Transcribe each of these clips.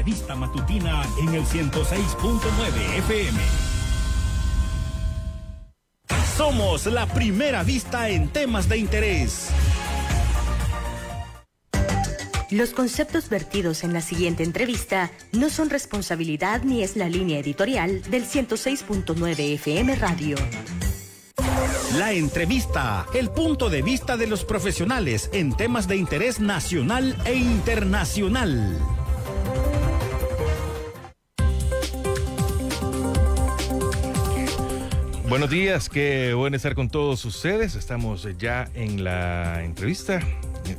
entrevista matutina en el 106.9 FM. Somos la primera vista en temas de interés. Los conceptos vertidos en la siguiente entrevista no son responsabilidad ni es la línea editorial del 106.9 FM Radio. La entrevista, el punto de vista de los profesionales en temas de interés nacional e internacional. Buenos días, qué bueno estar con todos ustedes. Estamos ya en la entrevista.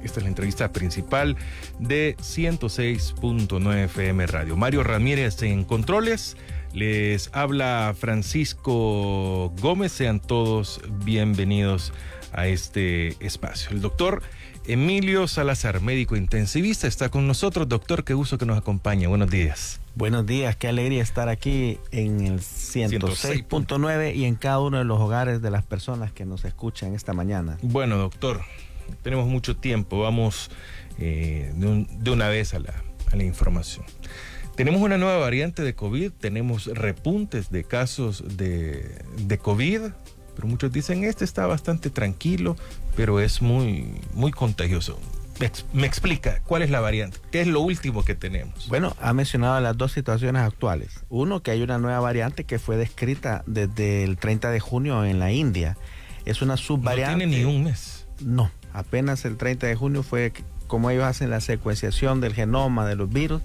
Esta es la entrevista principal de 106.9 FM Radio. Mario Ramírez en controles. Les habla Francisco Gómez. Sean todos bienvenidos a este espacio. El doctor Emilio Salazar, médico intensivista, está con nosotros. Doctor, qué gusto que nos acompañe. Buenos días. Buenos días, qué alegría estar aquí en el 106.9 y en cada uno de los hogares de las personas que nos escuchan esta mañana. Bueno, doctor, tenemos mucho tiempo. Vamos de una vez a la información. Tenemos una nueva variante de COVID, tenemos repuntes de casos de COVID, pero muchos dicen este está bastante tranquilo, pero es muy contagioso. Me explica, ¿cuál es la variante? ¿Qué es lo último que tenemos? Bueno, ha mencionado las dos situaciones actuales. Uno, que hay una nueva variante que fue descrita desde el 30 de junio en la India. Es una subvariante. No tiene ni un mes. No, apenas el 30 de junio fue como ellos hacen la secuenciación del genoma de los virus,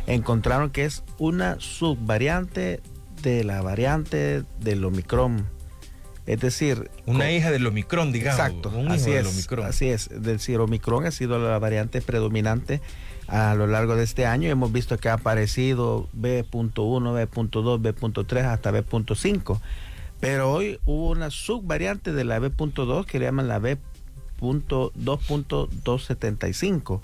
encontraron que es una subvariante de la variante del Omicron. Es decir, una hija del Omicron, digamos. Exacto, un así hijo es, del Omicron. así es. Es decir, Omicron ha sido la variante predominante a lo largo de este año. Hemos visto que ha aparecido B.1, B.2, B.3 hasta B.5. Pero hoy hubo una subvariante de la B.2 que le llaman la B.2.275.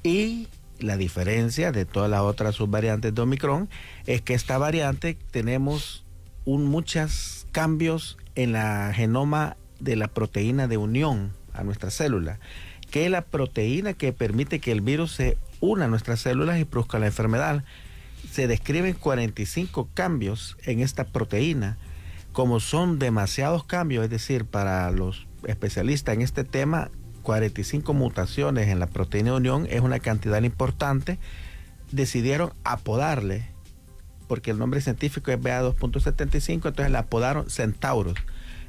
Y la diferencia de todas las otras subvariantes de Omicron es que esta variante tenemos muchos cambios en la genoma de la proteína de unión a nuestra célula, que es la proteína que permite que el virus se una a nuestras células y produzca la enfermedad. Se describen 45 cambios en esta proteína. Como son demasiados cambios, es decir, para los especialistas en este tema, 45 mutaciones en la proteína de unión es una cantidad importante. Decidieron apodarle, porque el nombre científico es BA2.75, entonces la apodaron Centauros,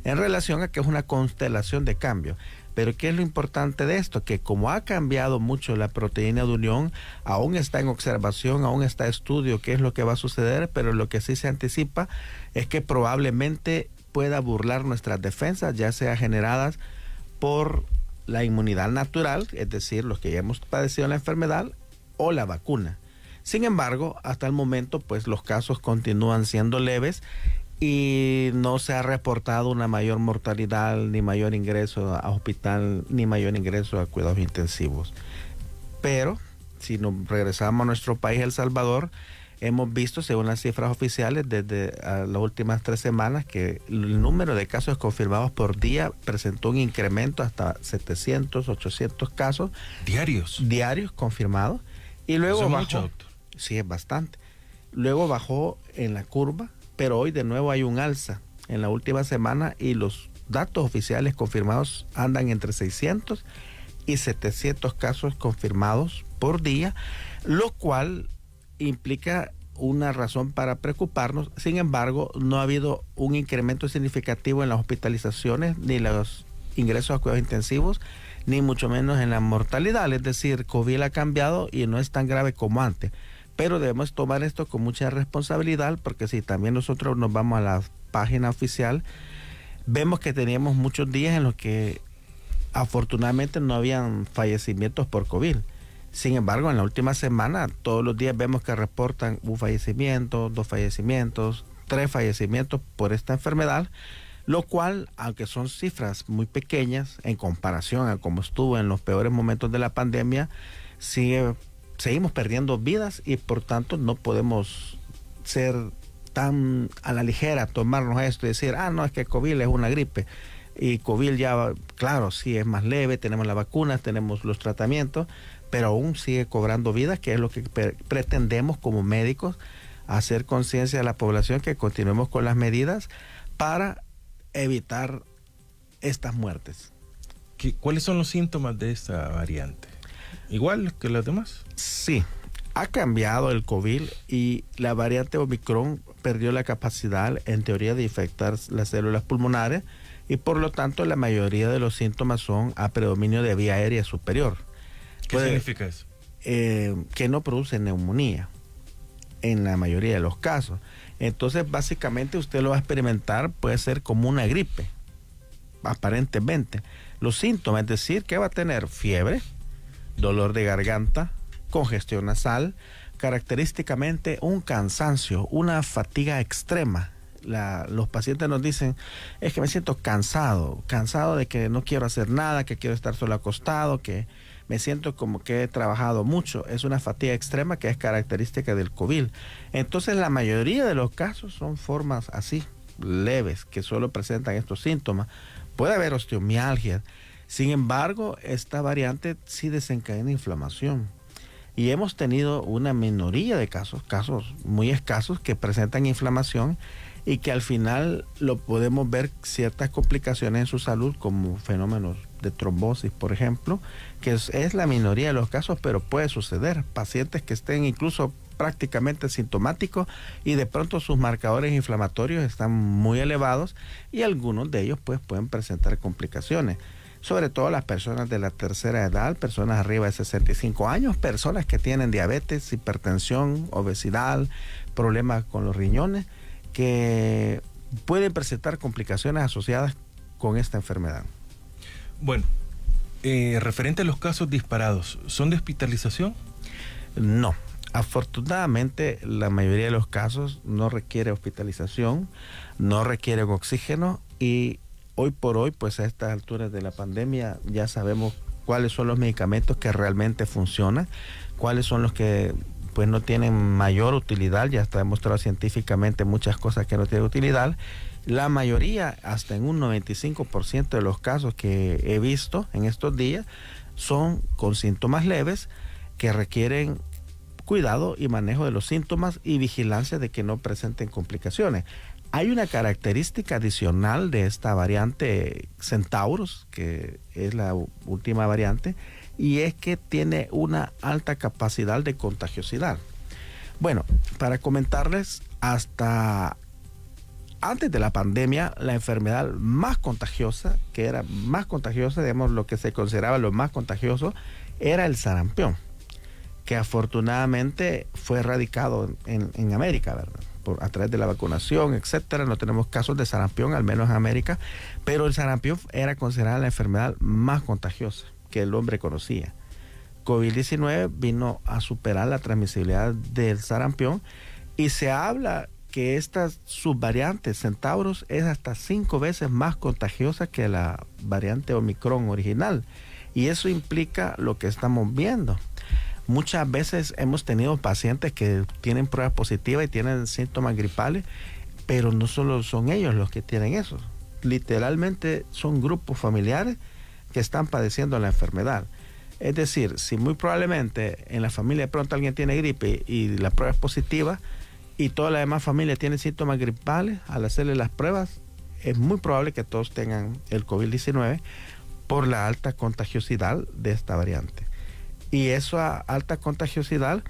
en relación a que es una constelación de cambios. Pero ¿qué es lo importante de esto? Que como ha cambiado mucho la proteína de unión, aún está en observación, aún está en estudio qué es lo que va a suceder, pero lo que sí se anticipa es que probablemente pueda burlar nuestras defensas, ya sea generadas por la inmunidad natural, es decir, los que ya hemos padecido la enfermedad, o la vacuna. Sin embargo, hasta el momento, pues los casos continúan siendo leves y no se ha reportado una mayor mortalidad, ni mayor ingreso a hospital, ni mayor ingreso a cuidados intensivos. Pero, si nos regresamos a nuestro país, El Salvador, hemos visto, según las cifras oficiales, desde las últimas 3 semanas, que el número de casos confirmados por día presentó un incremento hasta 700, 800 casos. ¿Diarios? Diarios confirmados. Y luego ¿Eso bajó. es mucho, doctor? Sí, es bastante. Luego bajó en la curva, pero hoy de nuevo hay un alza en la última semana y los datos oficiales confirmados andan entre 600 y 700 casos confirmados por día, lo cual implica una razón para preocuparnos. Sin embargo, no ha habido un incremento significativo en las hospitalizaciones ni los ingresos a cuidados intensivos, ni mucho menos en la mortalidad. Es decir, COVID ha cambiado y no es tan grave como antes. Pero debemos tomar esto con mucha responsabilidad, porque si también nosotros nos vamos a la página oficial, vemos que teníamos muchos días en los que afortunadamente no habían fallecimientos por COVID. Sin embargo, en la última semana, todos los días vemos que reportan un fallecimiento, 2 fallecimientos, 3 fallecimientos por esta enfermedad, lo cual, aunque son cifras muy pequeñas en comparación a cómo estuvo en los peores momentos de la pandemia, seguimos perdiendo vidas y por tanto no podemos ser tan a la ligera, tomarnos esto y decir, no, es que COVID es una gripe. Y COVID ya, claro, sí es más leve, tenemos las vacunas, tenemos los tratamientos, pero aún sigue cobrando vidas, que es lo que pretendemos como médicos, hacer conciencia a la población que continuemos con las medidas para evitar estas muertes. ¿Cuáles son los síntomas de esta variante? ¿Igual que las demás? Sí, ha cambiado el COVID y la variante Omicron perdió la capacidad, en teoría, de infectar las células pulmonares y por lo tanto la mayoría de los síntomas son a predominio de vía aérea superior. ¿Qué significa eso? Que no produce neumonía en la mayoría de los casos. Entonces, básicamente usted lo va a experimentar, puede ser como una gripe, aparentemente. Los síntomas, es decir, que va a tener fiebre, dolor de garganta, congestión nasal, característicamente un cansancio, una fatiga extrema. Los pacientes nos dicen, es que me siento cansado de que no quiero hacer nada, que quiero estar solo acostado, que me siento como que he trabajado mucho. Es una fatiga extrema que es característica del COVID. Entonces, la mayoría de los casos son formas así, leves, que solo presentan estos síntomas. Puede haber osteomialgia. Sin embargo, esta variante sí desencadena inflamación. Y hemos tenido una minoría de casos muy escasos que presentan inflamación y que al final lo podemos ver ciertas complicaciones en su salud, como fenómenos de trombosis, por ejemplo, que es la minoría de los casos, pero puede suceder. Pacientes que estén incluso prácticamente sintomáticos y de pronto sus marcadores inflamatorios están muy elevados y algunos de ellos pues pueden presentar complicaciones. Sobre todo las personas de la tercera edad, personas arriba de 65 años, personas que tienen diabetes, hipertensión, obesidad, problemas con los riñones, que pueden presentar complicaciones asociadas con esta enfermedad. Bueno, referente a los casos disparados, ¿son de hospitalización? No. Afortunadamente, la mayoría de los casos no requiere hospitalización, no requieren oxígeno y hoy por hoy, pues a estas alturas de la pandemia, ya sabemos cuáles son los medicamentos que realmente funcionan, cuáles son los que pues no tienen mayor utilidad. Ya está demostrado científicamente muchas cosas que no tienen utilidad. La mayoría, hasta en un 95% de los casos que he visto en estos días, son con síntomas leves que requieren cuidado y manejo de los síntomas y vigilancia de que no presenten complicaciones. Hay una característica adicional de esta variante Centaurus, que es la última variante, y es que tiene una alta capacidad de contagiosidad. Bueno, para comentarles, hasta antes de la pandemia, la enfermedad más contagiosa, digamos lo que se consideraba lo más contagioso, era el sarampión, que afortunadamente fue erradicado en América, ¿verdad? A través de la vacunación, etcétera. No tenemos casos de sarampión, al menos en América, pero el sarampión era considerada la enfermedad más contagiosa que el hombre conocía. COVID-19 vino a superar la transmisibilidad del sarampión y se habla que esta subvariante Centaurus es hasta 5 veces más contagiosa que la variante Omicron original, y eso implica lo que estamos viendo. Muchas veces hemos tenido pacientes que tienen pruebas positivas y tienen síntomas gripales, pero no solo son ellos los que tienen eso. Literalmente son grupos familiares que están padeciendo la enfermedad. Es decir, si muy probablemente en la familia de pronto alguien tiene gripe y la prueba es positiva y toda la demás familia tiene síntomas gripales, al hacerle las pruebas es muy probable que todos tengan el COVID-19 por la alta contagiosidad de esta variante. Y esa alta contagiosidad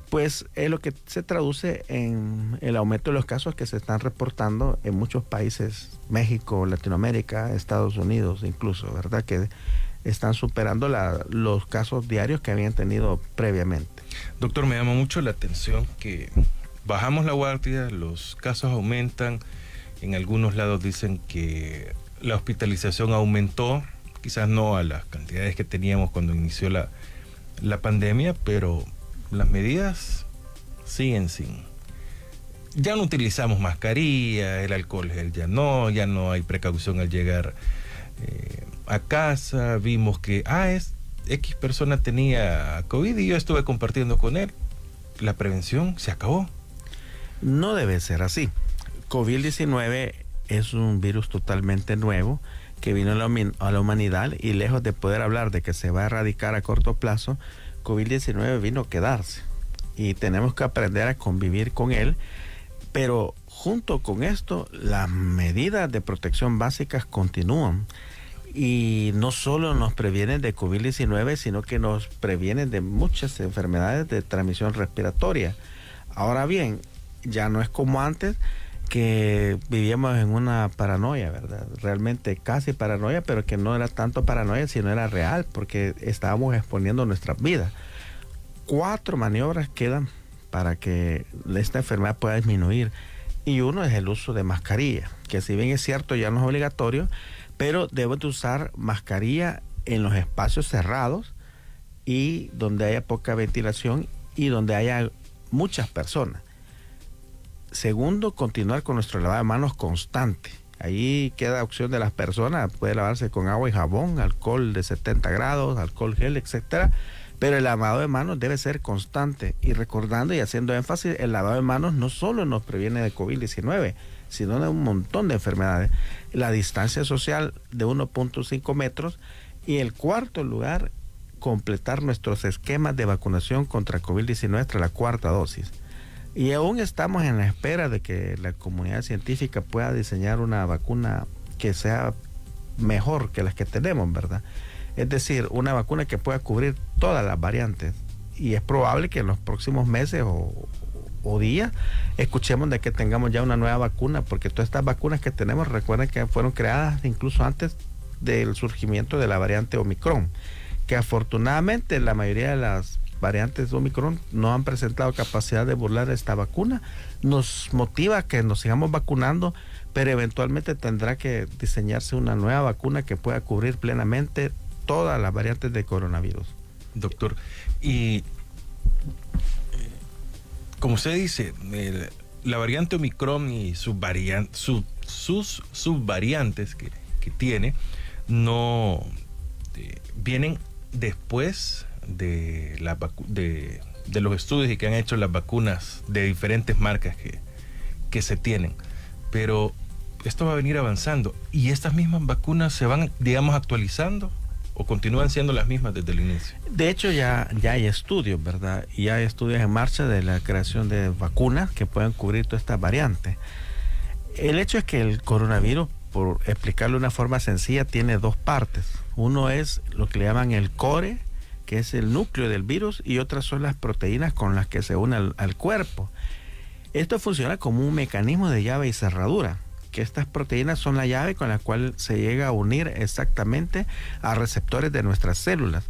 pues es lo que se traduce en el aumento de los casos que se están reportando en muchos países, México, Latinoamérica, Estados Unidos incluso, ¿verdad? Que están superando los casos diarios que habían tenido previamente. Doctor, me llama mucho la atención que bajamos la guardia, los casos aumentan, en algunos lados dicen que la hospitalización aumentó, quizás no a las cantidades que teníamos cuando inició la pandemia, pero las medidas siguen sin. Ya no utilizamos mascarilla, el alcohol gel ya no hay precaución al llegar a casa. Vimos que X persona tenía COVID y yo estuve compartiendo con él. La prevención se acabó. No debe ser así. COVID-19 es un virus totalmente nuevo que vino a la humanidad y lejos de poder hablar de que se va a erradicar a corto plazo, COVID-19 vino a quedarse y tenemos que aprender a convivir con él, pero junto con esto, las medidas de protección básicas continúan y no solo nos previenen de COVID-19, sino que nos previenen de muchas enfermedades de transmisión respiratoria. Ahora bien, ya no es como antes, que vivíamos en una paranoia, ¿verdad? Realmente casi paranoia, pero que no era tanto paranoia, sino era real, porque estábamos exponiendo nuestras vidas. 4 maniobras quedan para que esta enfermedad pueda disminuir. Y uno es el uso de mascarilla, que si bien es cierto ya no es obligatorio, pero debo de usar mascarilla en los espacios cerrados y donde haya poca ventilación y donde haya muchas personas. Segundo, continuar con nuestro lavado de manos constante. Ahí queda opción de las personas, puede lavarse con agua y jabón, alcohol de 70 grados, alcohol gel, etcétera. Pero el lavado de manos debe ser constante y recordando y haciendo énfasis, el lavado de manos no solo nos previene de COVID-19, sino de un montón de enfermedades. La distancia social de 1.5 metros y el cuarto lugar, completar nuestros esquemas de vacunación contra COVID-19 tras la 4ª dosis. Y aún estamos en la espera de que la comunidad científica pueda diseñar una vacuna que sea mejor que las que tenemos, ¿verdad? Es decir, una vacuna que pueda cubrir todas las variantes. Y es probable que en los próximos meses o días escuchemos de que tengamos ya una nueva vacuna, porque todas estas vacunas que tenemos, recuerden que fueron creadas incluso antes del surgimiento de la variante Omicron, que afortunadamente la mayoría de las variantes de Omicron no han presentado capacidad de burlar esta vacuna. Nos motiva a que nos sigamos vacunando, pero eventualmente tendrá que diseñarse una nueva vacuna que pueda cubrir plenamente todas las variantes de coronavirus. Doctor, y como usted dice, la variante Omicron y sus subvariantes que tiene no vienen después de los estudios y que han hecho las vacunas de diferentes marcas que se tienen, pero esto va a venir avanzando y estas mismas vacunas se van, digamos, actualizando o continúan siendo las mismas desde el inicio. De hecho ya hay estudios, ¿verdad? Y hay estudios en marcha de la creación de vacunas que puedan cubrir todas estas variantes. El hecho es que el coronavirus, por explicarlo de una forma sencilla, tiene 2 partes. Uno es lo que le llaman el core, que es el núcleo del virus, y otras son las proteínas con las que se une al cuerpo. Esto funciona como un mecanismo de llave y cerradura, que estas proteínas son la llave con la cual se llega a unir exactamente a receptores de nuestras células.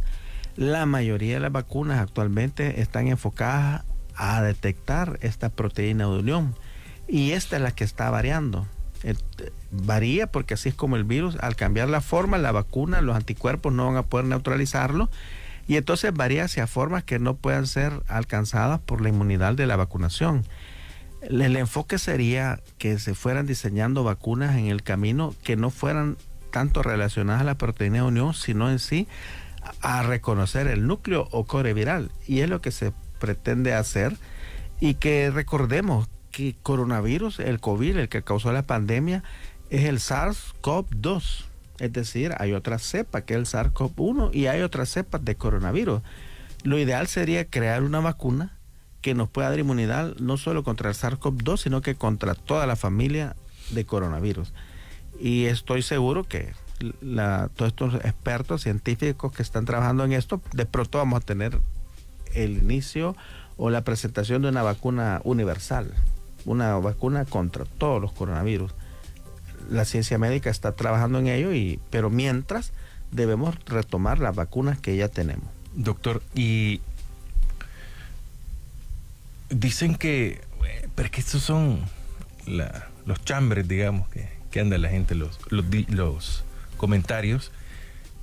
La mayoría de las vacunas actualmente están enfocadas a detectar esta proteína de unión, y esta es la que está variando. Varía porque así es como el virus, al cambiar la forma, la vacuna, los anticuerpos no van a poder neutralizarlo, y entonces varía hacia formas que no puedan ser alcanzadas por la inmunidad de la vacunación. El enfoque sería que se fueran diseñando vacunas en el camino que no fueran tanto relacionadas a la proteína de unión, sino en sí a reconocer el núcleo o core viral. Y es lo que se pretende hacer, y que recordemos que coronavirus, el COVID, el que causó la pandemia, es el SARS-CoV-2. Es decir, hay otra cepa que es el SARS-CoV-1 y hay otras cepas de coronavirus. Lo ideal sería crear una vacuna que nos pueda dar inmunidad no solo contra el SARS-CoV-2, sino que contra toda la familia de coronavirus. Y estoy seguro que todos estos expertos científicos que están trabajando en esto, de pronto vamos a tener el inicio o la presentación de una vacuna universal, una vacuna contra todos los coronavirus. La ciencia médica está trabajando en ello, pero mientras debemos retomar las vacunas que ya tenemos. Doctor, y dicen que, pero es que estos son los chambres, digamos, que anda la gente, los comentarios,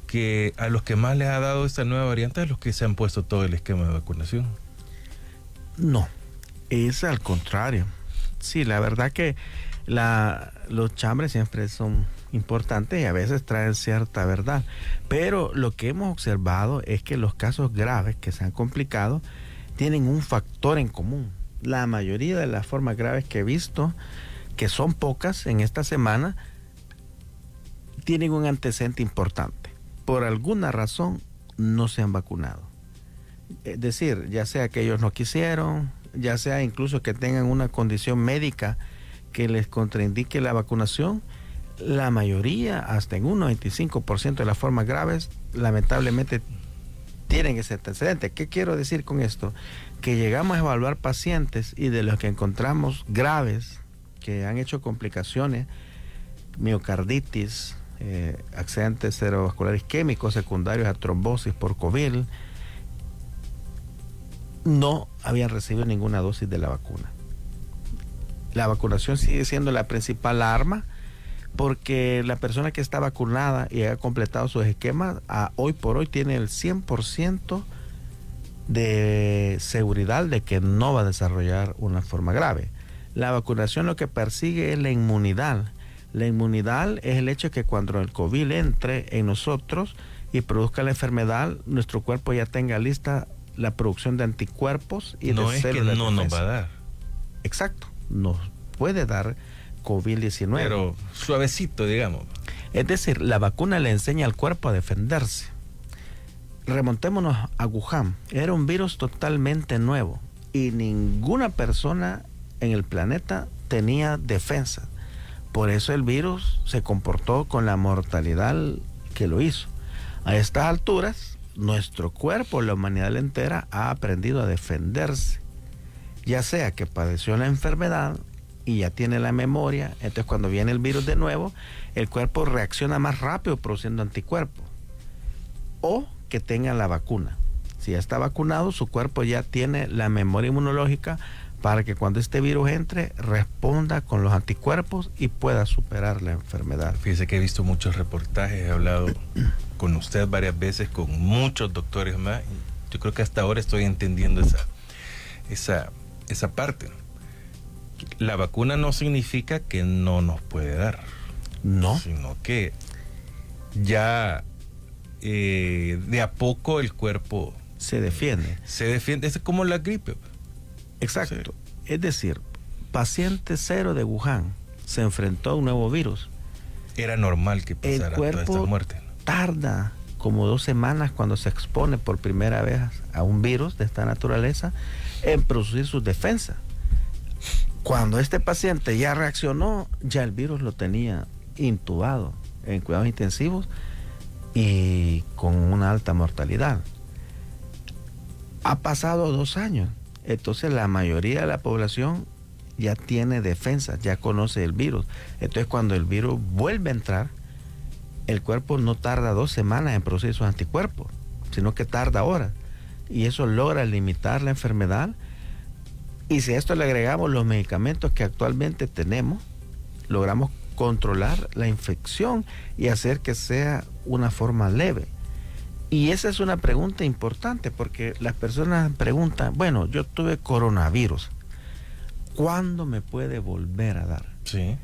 que a los que más les ha dado esta nueva variante es los que se han puesto todo el esquema de vacunación. No, es al contrario. Sí, la verdad que los chambres siempre son importantes y a veces traen cierta verdad, pero lo que hemos observado es que los casos graves que se han complicado tienen un factor en común. La mayoría de las formas graves que he visto, que son pocas en esta semana, tienen un antecedente importante. Por alguna razón no se han vacunado. Es decir, ya sea que ellos no quisieron, ya sea incluso que tengan una condición médica que les contraindique la vacunación, la mayoría, hasta en un 95% de las formas graves, lamentablemente tienen ese antecedente. ¿Qué quiero decir con esto? Que llegamos a evaluar pacientes y de los que encontramos graves, que han hecho complicaciones, miocarditis, accidentes cerebrovasculares isquémicos secundarios a trombosis por COVID, no habían recibido ninguna dosis de la vacuna. La vacunación sigue siendo la principal arma, porque la persona que está vacunada y ha completado sus esquemas, hoy por hoy tiene el 100% de seguridad de que no va a desarrollar una forma grave. La vacunación lo que persigue es la inmunidad. La inmunidad es el hecho de que cuando el COVID entre en nosotros y produzca la enfermedad, nuestro cuerpo ya tenga lista la producción de anticuerpos y no de es células. que no nos va a dar. Exacto, nos puede dar COVID-19. Pero suavecito, digamos. Es decir, la vacuna le enseña al cuerpo a defenderse. Remontémonos a Wuhan. Era un virus totalmente nuevo y ninguna persona en el planeta tenía defensa. Por eso el virus se comportó con la mortalidad que lo hizo. A estas alturas, nuestro cuerpo, la humanidad entera, ha aprendido a defenderse. Ya sea que padeció la enfermedad y ya tiene la memoria, entonces cuando viene el virus de nuevo, el cuerpo reacciona más rápido produciendo anticuerpos. O que tenga la vacuna. Si ya está vacunado, su cuerpo ya tiene la memoria inmunológica para que cuando este virus entre, responda con los anticuerpos y pueda superar la enfermedad. Fíjese que he visto muchos reportajes, he hablado con usted varias veces, con muchos doctores más. Yo creo que hasta ahora estoy entendiendo esa parte. La vacuna no significa que no nos puede dar. No. Sino que ya de a poco el cuerpo se defiende. Se defiende, es como la gripe. Exacto. Sí. Es decir, paciente cero de Wuhan se enfrentó a un nuevo virus. Era normal que pasara toda esta muerte. El cuerpo tarda como 2 semanas cuando se expone por primera vez a un virus de esta naturaleza en producir sus defensas. Cuando este paciente ya reaccionó, ya el virus lo tenía intubado en cuidados intensivos y con una alta mortalidad. Ha pasado 2 años, entonces la mayoría de la población ya tiene defensas, ya conoce el virus. Entonces cuando el virus vuelve a entrar, el cuerpo no tarda 2 semanas en producir sus anticuerpos, sino que tarda horas. Y eso logra limitar la enfermedad. Y si a esto le agregamos los medicamentos que actualmente tenemos, logramos controlar la infección y hacer que sea una forma leve. Y esa es una pregunta importante porque las personas preguntan, bueno, yo tuve coronavirus, ¿cuándo me puede volver a dar? Sí.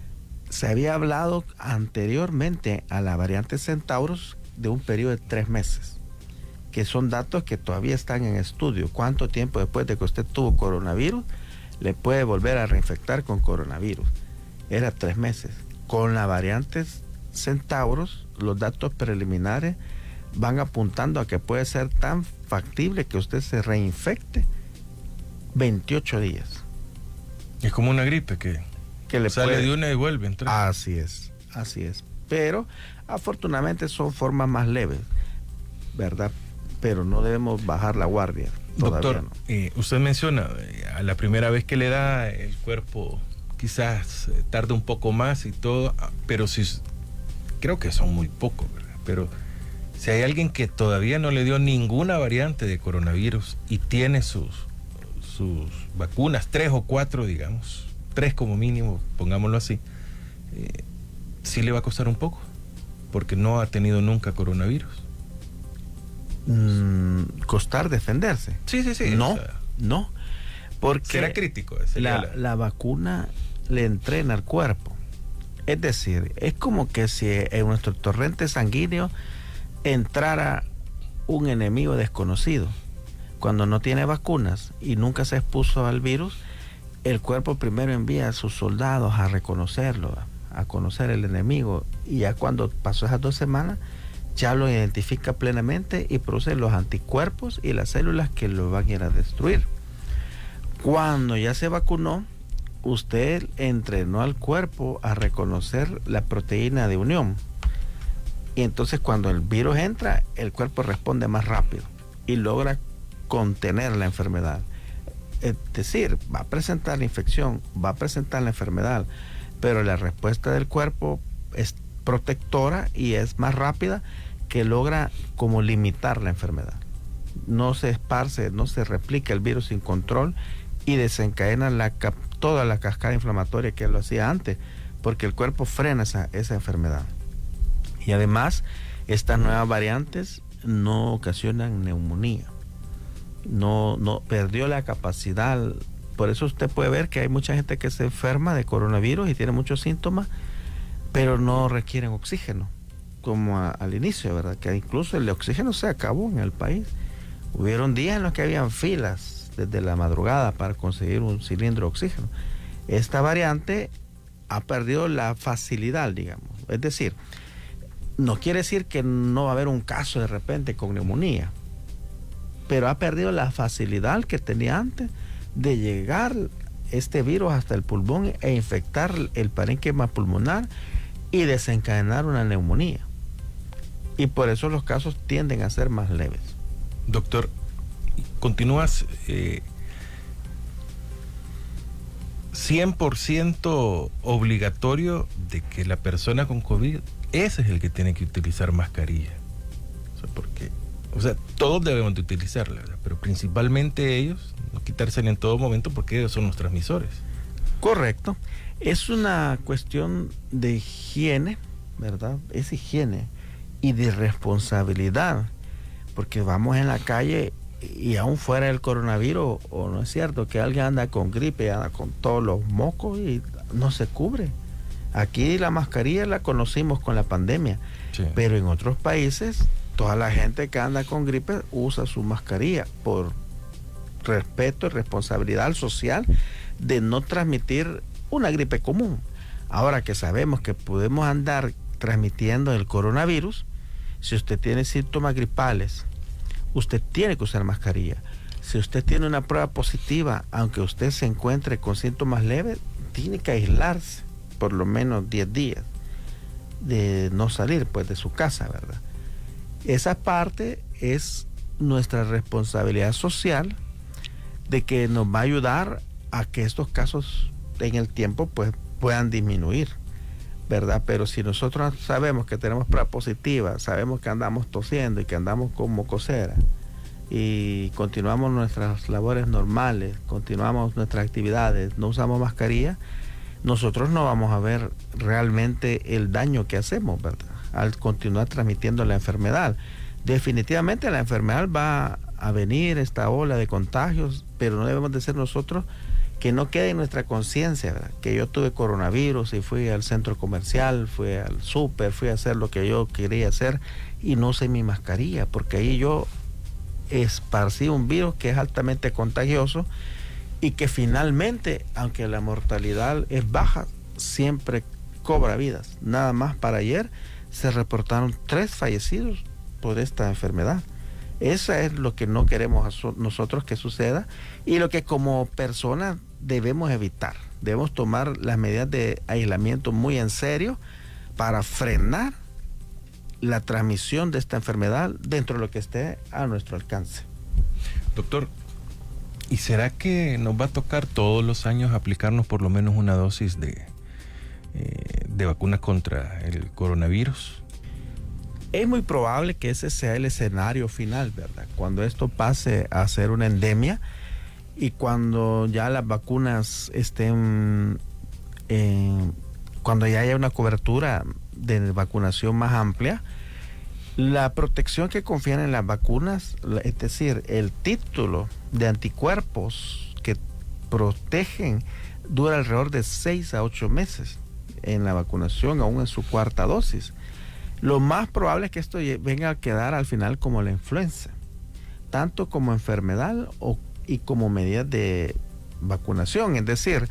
Se había hablado anteriormente a la variante Centaurus de un periodo de 3 meses, que son datos que todavía están en estudio. ¿Cuánto tiempo después de que usted tuvo coronavirus le puede volver a reinfectar con coronavirus? Era 3 meses. Con la variante Centaurus, los datos preliminares van apuntando a que puede ser tan factible que usted se reinfecte 28 días. Es como una gripe que le sale de una y vuelve a entrar. Así es. Pero afortunadamente son formas más leves, ¿verdad? Pero no debemos bajar la guardia. Doctor, no. Usted menciona, a la primera vez que le da, el cuerpo quizás tarda un poco más y todo, pero sí, creo que son muy pocos, ¿verdad? Pero si hay alguien que todavía no le dio ninguna variante de coronavirus y tiene sus vacunas, 3 o 4, digamos, 3 como mínimo, pongámoslo así, sí le va a costar un poco, porque no ha tenido nunca coronavirus. Costar defenderse. Sí. No, porque será crítico. La vacuna le entrena al cuerpo. Es decir, es como que si en nuestro torrente sanguíneo entrara un enemigo desconocido. Cuando no tiene vacunas y nunca se expuso al virus, el cuerpo primero envía a sus soldados a reconocerlo, a conocer el enemigo, y ya cuando pasó esas 2 semanas, ya lo identifica plenamente y produce los anticuerpos y las células que lo van a ir a destruir. Cuando ya se vacunó, usted entrenó al cuerpo a reconocer la proteína de unión. Y entonces cuando el virus entra, el cuerpo responde más rápido y logra contener la enfermedad. Es decir, va a presentar la infección, va a presentar la enfermedad, pero la respuesta del cuerpo es protectora y es más rápida, que logra como limitar la enfermedad. No se esparce, no se replica el virus sin control y desencadena toda la cascada inflamatoria que lo hacía antes, porque el cuerpo frena esa enfermedad. Y además, estas nuevas variantes no ocasionan neumonía. No perdió la capacidad. Por eso usted puede ver que hay mucha gente que se enferma de coronavirus y tiene muchos síntomas, pero no requieren oxígeno, como al inicio, ¿verdad? Que incluso el oxígeno se acabó en el país. Hubieron días en los que habían filas desde la madrugada para conseguir un cilindro de oxígeno. Esta variante ha perdido la facilidad, digamos. Es decir, no quiere decir que no va a haber un caso de repente con neumonía, pero ha perdido la facilidad que tenía antes de llegar este virus hasta el pulmón e infectar el parénquima pulmonar y desencadenar una neumonía. Y por eso los casos tienden a ser más leves. Doctor, continúas 100% obligatorio de que la persona con COVID, ese es el que tiene que utilizar mascarilla. O sea, todos debemos de utilizarla, ¿verdad? Pero principalmente ellos, no quitársela en todo momento porque ellos son los transmisores. Correcto. Es una cuestión de higiene, ¿verdad? Es higiene y de responsabilidad, porque vamos en la calle y aún fuera del coronavirus, o no es cierto que alguien anda con gripe, anda con todos los mocos y no se cubre. Aquí la mascarilla la conocimos con la pandemia, sí, pero en otros países toda la gente que anda con gripe usa su mascarilla por respeto y responsabilidad social de no transmitir una gripe común. Ahora que sabemos que podemos andar transmitiendo el coronavirus, si usted tiene síntomas gripales, usted tiene que usar mascarilla. Si usted tiene una prueba positiva, aunque usted se encuentre con síntomas leves, tiene que aislarse por lo menos 10 días de no salir pues de su casa, ¿verdad? Esa parte es nuestra responsabilidad social, de que nos va a ayudar a que estos casos en el tiempo pues puedan disminuir, ¿verdad? Pero si nosotros sabemos que tenemos prueba positiva, sabemos que andamos tosiendo y que andamos con mocosera y continuamos nuestras labores normales, continuamos nuestras actividades, no usamos mascarilla, nosotros no vamos a ver realmente el daño que hacemos, ¿verdad?, al continuar transmitiendo la enfermedad. Definitivamente la enfermedad va a venir, esta ola de contagios, pero no debemos de ser nosotros que no quede en nuestra conciencia, ¿verdad?, que yo tuve coronavirus y fui al centro comercial, fui al súper, fui a hacer lo que yo quería hacer y no usé mi mascarilla, porque ahí yo esparcí un virus que es altamente contagioso y que finalmente, aunque la mortalidad es baja, siempre cobra vidas. Nada más para ayer se reportaron 3 fallecidos por esta enfermedad. Eso es lo que no queremos nosotros que suceda y lo que como personas debemos evitar. Debemos tomar las medidas de aislamiento muy en serio para frenar la transmisión de esta enfermedad dentro de lo que esté a nuestro alcance. Doctor, ¿y será que nos va a tocar todos los años aplicarnos por lo menos una dosis de vacuna contra el coronavirus? Es muy probable que ese sea el escenario final, ¿verdad? Cuando esto pase a ser una endemia y cuando ya las vacunas estén, cuando ya haya una cobertura de vacunación más amplia, la protección que confían en las vacunas, es decir, el título de anticuerpos que protegen, dura alrededor de 6 a 8 meses en la vacunación, aún en su 4ª dosis. Lo más probable es que esto venga a quedar al final como la influenza, tanto como enfermedad y como medida de vacunación. Es decir,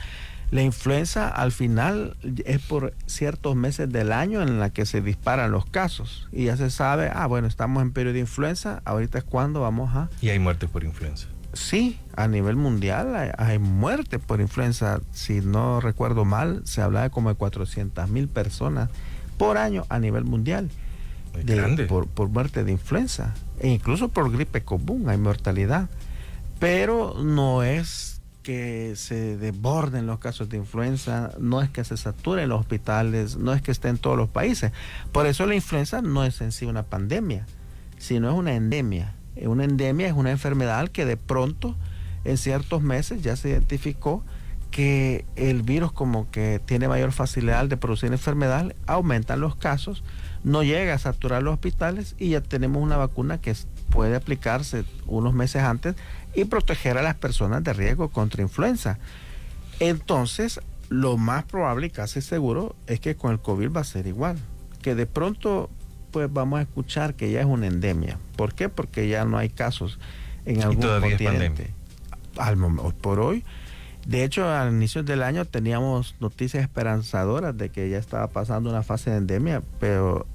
La influenza al final es por ciertos meses del año en la que se disparan los casos y ya se sabe, bueno, estamos en periodo de influenza, ahorita es cuando vamos a... Y hay muertes por influenza. Sí, a nivel mundial hay muertes por influenza. Si no recuerdo mal, se habla de como de 400,000 personas por año a nivel mundial por muerte de influenza. E incluso por gripe común hay mortalidad. Pero no es que se desborden los casos de influenza, no es que se saturen los hospitales, no es que esté en todos los países. Por eso la influenza no es en sí una pandemia, sino es una endemia. Una endemia es una enfermedad que de pronto en ciertos meses ya se identificó que el virus como que tiene mayor facilidad de producir enfermedad, aumentan los casos, no llega a saturar los hospitales y ya tenemos una vacuna que puede aplicarse unos meses antes y proteger a las personas de riesgo contra influenza. Entonces, lo más probable y casi seguro es que con el COVID va a ser igual, que de pronto pues vamos a escuchar que ya es una endemia. ¿Por qué? Porque ya no hay casos en algún continente. Hoy por hoy. De hecho, al inicio del año teníamos noticias esperanzadoras de que ya estaba pasando una fase de endemia, pero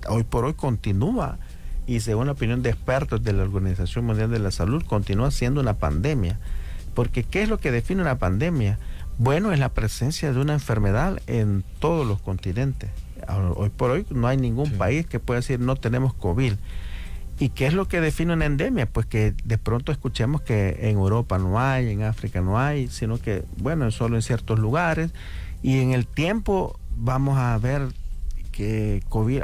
hoy por hoy continúa y según la opinión de expertos de la Organización Mundial de la Salud, continúa siendo una pandemia. Porque ¿qué es lo que define una pandemia? Bueno, es la presencia de una enfermedad en todos los continentes. Hoy por hoy no hay ningún país que pueda decir no tenemos COVID. ¿Y qué es lo que define una endemia? Pues que de pronto escuchemos que en Europa no hay, en África no hay, sino que, bueno, solo en ciertos lugares. Y en el tiempo vamos a ver que COVID,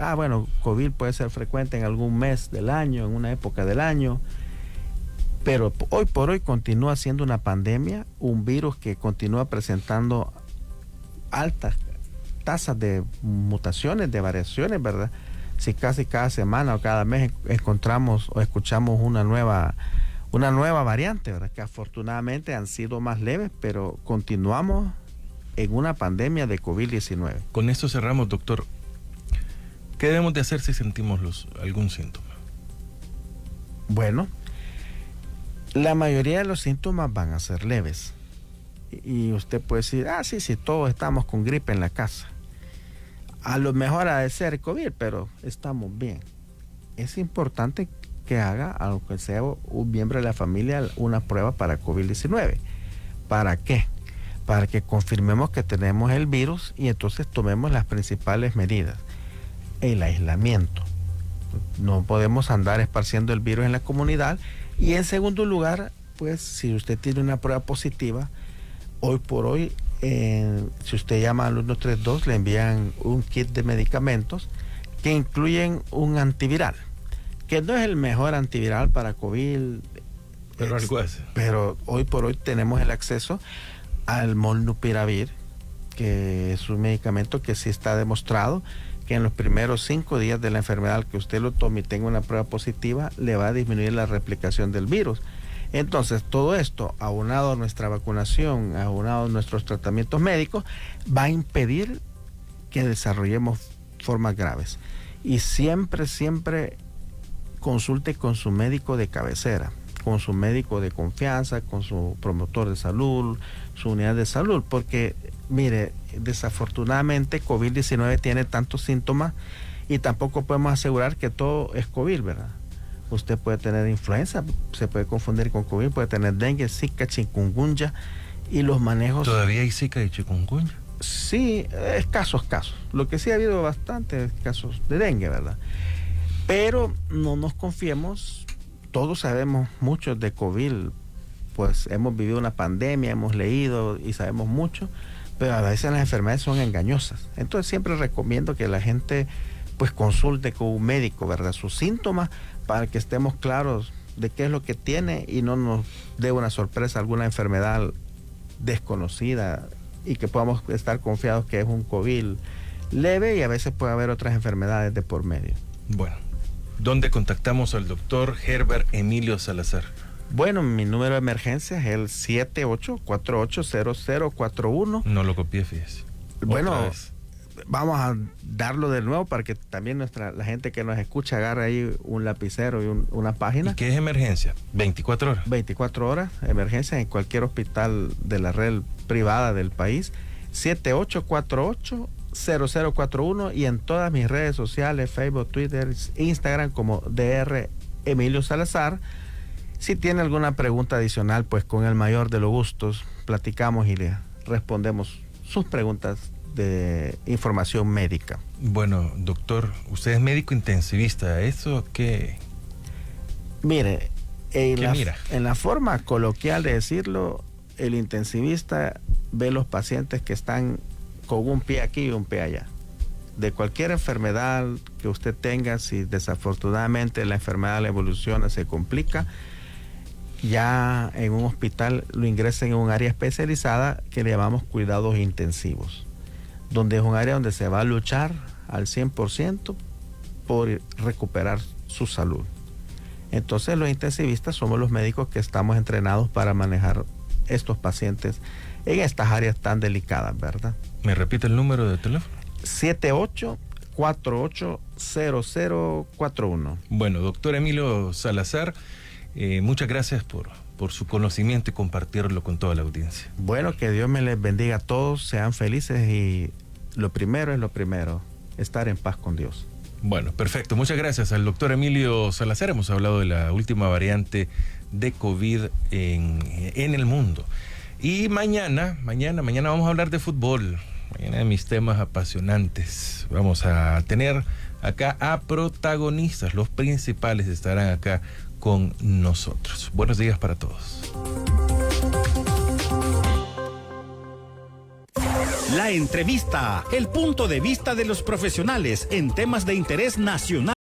COVID puede ser frecuente en algún mes del año, en una época del año. Pero hoy por hoy continúa siendo una pandemia, un virus que continúa presentando altas tasas de mutaciones, de variaciones, ¿verdad? Si casi cada semana o cada mes encontramos o escuchamos una nueva variante, ¿verdad? Que afortunadamente han sido más leves, pero continuamos en una pandemia de COVID-19. Con esto cerramos, doctor. ¿Qué debemos de hacer si sentimos algún síntoma? Bueno, la mayoría de los síntomas van a ser leves. Y usted puede decir, sí, todos estamos con gripe en la casa. A lo mejor ha de ser COVID, pero estamos bien. Es importante que haga, aunque sea un miembro de la familia, una prueba para COVID-19. ¿Para qué? Para que confirmemos que tenemos el virus y entonces tomemos las principales medidas. El aislamiento. No podemos andar esparciendo el virus en la comunidad. Y en segundo lugar, pues si usted tiene una prueba positiva, hoy por hoy, si usted llama al 132, le envían un kit de medicamentos que incluyen un antiviral, que no es el mejor antiviral para COVID, pero algo hace. Pero hoy por hoy tenemos el acceso al molnupiravir, que es un medicamento que sí está demostrado que en los primeros 5 días de la enfermedad que usted lo tome y tenga una prueba positiva, le va a disminuir la replicación del virus. Entonces, todo esto, aunado a nuestra vacunación, aunado a nuestros tratamientos médicos, va a impedir que desarrollemos formas graves. Y siempre consulte con su médico de cabecera, con su médico de confianza, con su promotor de salud, su unidad de salud, porque, mire, desafortunadamente COVID-19 tiene tantos síntomas y tampoco podemos asegurar que todo es COVID, ¿verdad? Usted puede tener influenza, se puede confundir con COVID, puede tener dengue, zika, chikungunya y los manejos... ¿Todavía hay zika y chikungunya? Sí, escasos casos. Lo que sí ha habido bastantes casos de dengue, ¿verdad? Pero no nos confiemos, todos sabemos mucho de COVID, pues hemos vivido una pandemia, hemos leído y sabemos mucho, pero a veces las enfermedades son engañosas. Entonces siempre recomiendo que la gente pues consulte con un médico, ¿verdad? Sus síntomas, para que estemos claros de qué es lo que tiene y no nos dé una sorpresa, alguna enfermedad desconocida, y que podamos estar confiados que es un COVID leve y a veces puede haber otras enfermedades de por medio. Bueno, ¿dónde contactamos al doctor Herbert Emilio Salazar? Bueno, mi número de emergencia es el 78480041. No lo copié, fíjese. Bueno, vamos a darlo de nuevo para que también la gente que nos escucha agarre ahí un lapicero y una página. ¿Y qué es emergencia? 24 horas. 24 horas, emergencia en cualquier hospital de la red privada del país. 7848-0041 y en todas mis redes sociales, Facebook, Twitter, Instagram como DR Emilio Salazar. Si tiene alguna pregunta adicional, pues con el mayor de los gustos platicamos y le respondemos sus preguntas de información médica. Bueno, doctor, usted es médico intensivista, ¿eso qué? Mire, mira? En la forma coloquial de decirlo, el intensivista ve los pacientes que están con un pie aquí y un pie allá. De cualquier enfermedad que usted tenga, si desafortunadamente la enfermedad evoluciona, se complica, ya en un hospital lo ingresan en un área especializada que le llamamos cuidados intensivos, donde es un área donde se va a luchar al 100% por recuperar su salud. Entonces los intensivistas somos los médicos que estamos entrenados para manejar estos pacientes en estas áreas tan delicadas, ¿verdad? ¿Me repite el número de teléfono? 7848-0041. Bueno, doctor Emilio Salazar, muchas gracias por su conocimiento y compartirlo con toda la audiencia. Bueno, que Dios me les bendiga a todos, sean felices y lo primero es lo primero, estar en paz con Dios. Bueno, perfecto. Muchas gracias al doctor Emilio Salazar. Hemos hablado de la última variante de COVID en el mundo. Y mañana vamos a hablar de fútbol. Mañana de mis temas apasionantes. Vamos a tener acá a protagonistas. Los principales estarán acá con nosotros. Buenos días para todos. La entrevista, el punto de vista de los profesionales en temas de interés nacional.